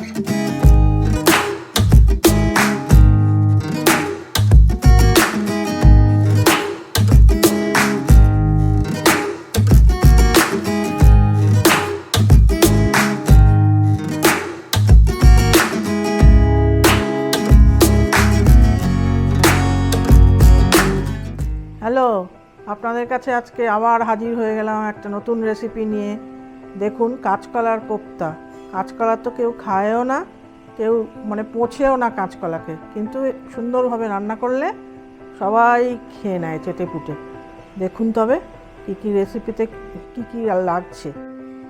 Hello, আপনাদের কাছে আজকে আবার হাজির হয়ে গেলাম একটা নতুন রেসিপি নিয়ে। দেখুন, কাঁচকলার কোফতা। কাঁচকলা তো কেউ খায়ও না, কেউ পচেও না কাঁচকলাকে, কিন্তু সুন্দরভাবে রান্না করলে সবাই খেয়ে নেয় চেটে পুটে। দেখুন তবে কী কী রেসিপিতে কী কী লাগছে,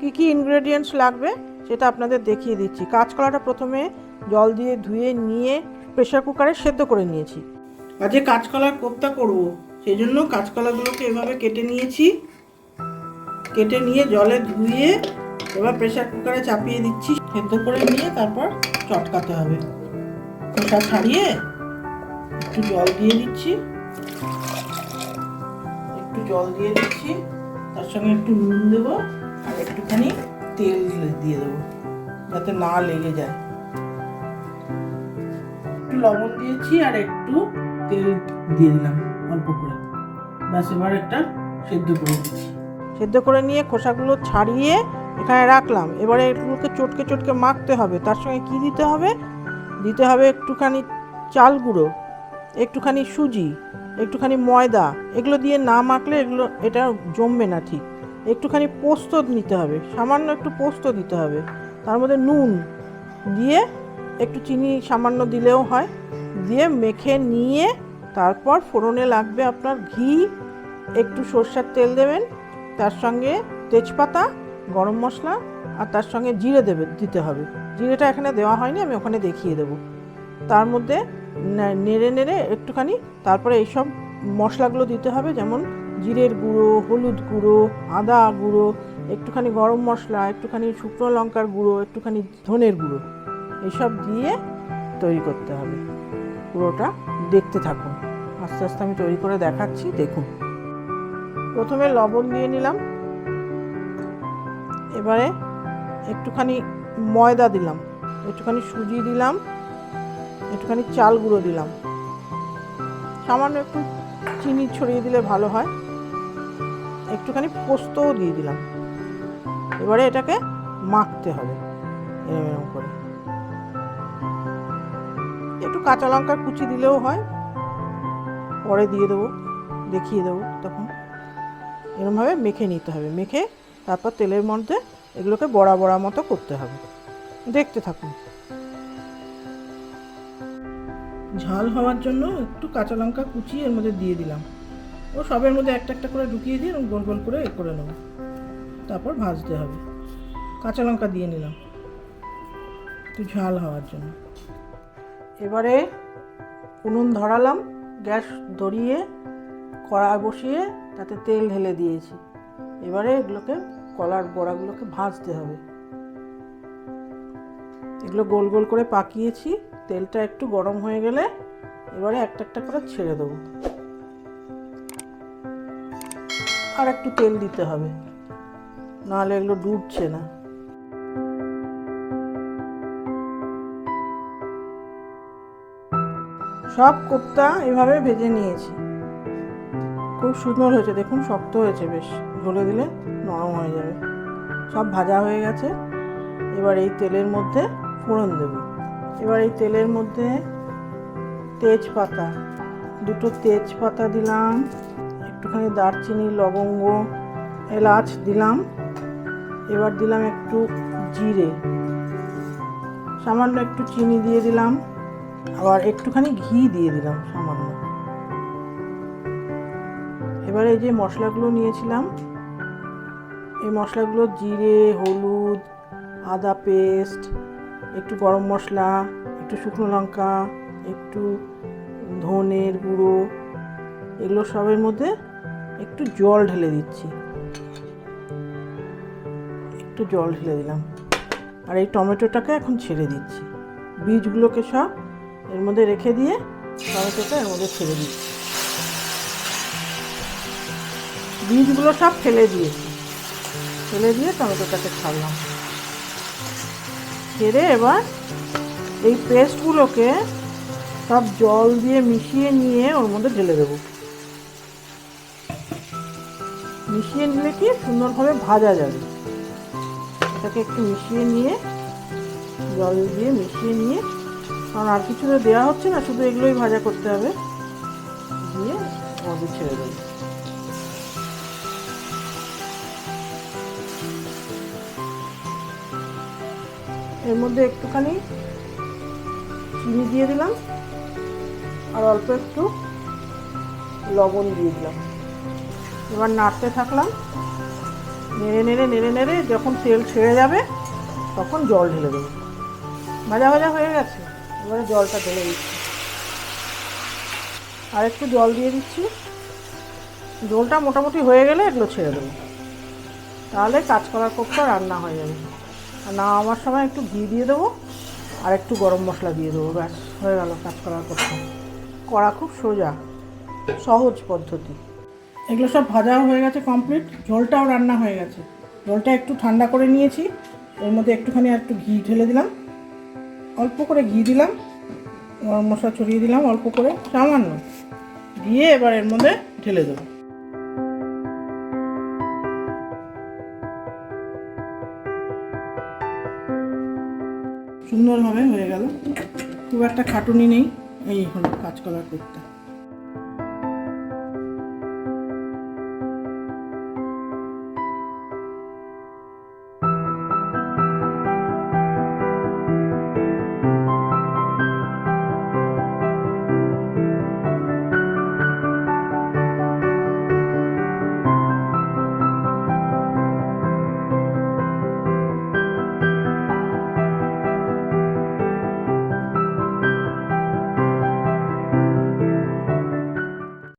কী কী ইনগ্রেডিয়েন্টস লাগবে সেটা আপনাদের দেখিয়ে দিচ্ছি। কাঁচকলাটা প্রথমে জল দিয়ে ধুয়ে নিয়ে প্রেসার কুকারে সেদ্ধ করে নিয়েছি। আজকে কাঁচকলার কোফতা করব, সেই জন্য কাঁচকলাগুলোকে এভাবে কেটে নিয়েছি। কেটে নিয়ে জলে ধুয়ে এবার প্রেসার কুকারে চাপিয়ে দিচ্ছি। সেদ্ধ করে নিয়ে তারপর চটকাতে হবে। খোসা ছাড়িয়ে একটু জল দিয়ে দিচ্ছি, তার সঙ্গে একটু নুন দেবো আর একটুখানি তেল দিয়ে দেবো যাতে না লেগে যায়। একটু লবণ দিয়েছি আর একটু তেল দিয়ে দিলাম অল্প করে। ব্যাস, এবার একটা সেদ্ধ করে দিচ্ছি। সেদ্ধ করে নিয়ে খোসাগুলো ছাড়িয়ে এখানে রাখলাম। এবারে এগুলোকে চটকে চটকে মাখতে হবে। তার সঙ্গে কি দিতে হবে? দিতে হবে একটুখানি চাল গুঁড়ো, একটুখানি সুজি, একটুখানি ময়দা। এগুলো দিয়ে না মাখলে এটা জমবে না ঠিক। একটুখানি পোস্ত নিতে হবে, সামান্য একটু পোস্ত দিতে হবে। তার মধ্যে নুন দিয়ে একটু চিনি সামান্য দিলেও হয়। দিয়ে মেখে নিয়ে তারপর ফোড়নে লাগবে আপনার ঘি, একটু সরষের তেল দেবেন, তার সঙ্গে তেজপাতা, গরম মশলা আর তার সঙ্গে জিরে দিতে হবে। জিরেটা এখানে দেওয়া হয়নি, আমি ওখানে দেখিয়ে দেবো। তার মধ্যে নেড়ে নেড়ে একটুখানি তারপরে এইসব মশলাগুলো দিতে হবে, যেমন জিরের গুঁড়ো, হলুদ গুঁড়ো, আদা গুঁড়ো, একটুখানি গরম মশলা, একটুখানি শুকনো লঙ্কার গুঁড়ো, একটুখানি ধনের গুঁড়ো, এইসব দিয়ে তৈরি করতে হবে। পুরোটা দেখতে থাকুন, আস্তে আস্তে আমি তৈরি করে দেখাচ্ছি। দেখুন, প্রথমে লবণ দিয়ে নিলাম, এবারে একটুখানি ময়দা দিলাম, একটুখানি সুজি দিলাম, একটুখানি চাল গুঁড়ো দিলাম, সামান্য একটু চিনি ছড়িয়ে দিলে ভালো হয়, একটুখানি পোস্তও দিয়ে দিলাম। এবারে এটাকে মাখতে হবে এরকম করে। একটু কাঁচা লঙ্কার কুচি দিলেও হয়, পরে দিয়ে দেবো, দেখিয়ে দেবো তখন। এরকমভাবে মেখে নিতে হবে। মেখে তারপর তেলের মধ্যে এগুলোকে বড়া বড়া মতো করতে হবে। দেখতে থাকুন। ঝাল হওয়ার জন্য একটু কাঁচা লঙ্কা কুচি এর মধ্যে দিয়ে দিলাম। ও সবের মধ্যে একটা একটা করে ঢুকিয়ে দিয়ে গোল গোল করে করে নেব। তারপর ভাজতে হবে। কাঁচা লঙ্কা দিয়ে নিলাম একটু ঝাল হওয়ার জন্য। এবারে উনুন ধরালাম, গ্যাস ধরিয়ে কড়াই বসিয়ে তাতে তেল ঢেলে দিয়েছি। এবারে এগুলোকে কলার বড়াগুলোকে ভাজতে হবে। এগুলো গোল গোল করে পাকিয়েছি। তেলটা একটু গরম হয়ে গেলে এবারে একটা একটা করে ছেড়ে দেবো। আর একটু তেল দিতে হবে, নাহলে এগুলো ডুবছে না। সব কোফতা এভাবে ভেজে নিয়েছি। খুব সুন্দর হয়েছে, দেখুন শক্ত হয়েছে বেশ, গলে দিলে নরম হয়ে যাবে। সব ভাজা হয়ে গেছে। এবার এই তেলের মধ্যে ফোড়ন দেব। এবার এই তেলের মধ্যে তেজপাতা, দুটো তেজপাতা দিলাম, একটুখানি দারচিনি, লবঙ্গ, এলাচ দিলাম। এবার দিলাম একটু জিরে, সামান্য একটু চিনি দিয়ে দিলাম, আবার একটুখানি ঘি দিয়ে দিলাম সামান্য। এবার এই যে মশলাগুলো নিয়েছিলাম, এই মশলাগুলো জিরে, হলুদ, আদা পেস্ট, একটু গরম মশলা, একটু শুকনো লঙ্কা, একটু ধনের গুঁড়ো, এগুলো সবের মধ্যে একটু জল ঢেলে দিচ্ছি। একটু জল ঢেলে দিলাম। আর এই টমেটোটাকে এখন ছেড়ে দিচ্ছি। বীজগুলোকে সব এর মধ্যে রেখে দিয়ে টমেটোটা এর মধ্যে ছেড়ে দিচ্ছি। বীজগুলো সব ফেলে দিয়েছি। ফেলে দিয়ে টমেটোটাকে ছাড়লাম। ছেড়ে এবার এই পেস্টগুলোকে সব জল দিয়ে মিশিয়ে নিয়ে ওর মধ্যে ঢেলে দেবো। মিশিয়ে নিলে কি সুন্দরভাবে ভাজা যাবে। এটাকে একটু মিশিয়ে নিয়ে, জল দিয়ে মিশিয়ে নিয়ে, কারণ আর কিছু তো দেওয়া হচ্ছে না, শুধু এগুলোই ভাজা করতে হবে, দিয়ে মধ্যে ছেড়ে দেবো। এর মধ্যে একটুখানি চিনি দিয়ে দিলাম আর অল্প একটু লবণ দিয়ে দিলাম। এবার নাড়তে থাকলাম, নেড়ে নেড়ে নেড়ে নেড়ে যখন তেল ছেড়ে যাবে তখন জল ঢেলে দেবো। ভাজা ভাজা হয়ে গেছে, এবারে জলটা ঢেলে দিচ্ছি। আর একটু জল দিয়ে দিচ্ছি। জলটা মোটামুটি হয়ে গেলে এগুলো ছেড়ে দেবো, তাহলে কাঁচকলার কোফতা রান্না হয়ে যাবে। আর নামাবার সময় একটু ঘি দিয়ে দেবো আর একটু গরম মশলা দিয়ে দেবো, ব্যাস হয়ে গেল কাঁচকলার কোফতা। করা খুব সোজা, সহজ পদ্ধতি। এগুলো সব ভাজাও হয়ে গেছে কমপ্লিট, ঝোলটাও রান্না হয়ে গেছে। ঝোলটা একটু ঠান্ডা করে নিয়েছি, এর মধ্যে একটুখানি আর একটু ঘি ঢেলে দিলাম, অল্প করে ঘি দিলাম, গরম মশলা ছড়িয়ে দিলাম অল্প করে, সামান্য দিয়ে এবার এর মধ্যে ঢেলে দেবো। সুন্দরভাবে হয়ে গেল, খুব একটা খাটুনি নেই। এই হলো কাঁচকলার কোফতা।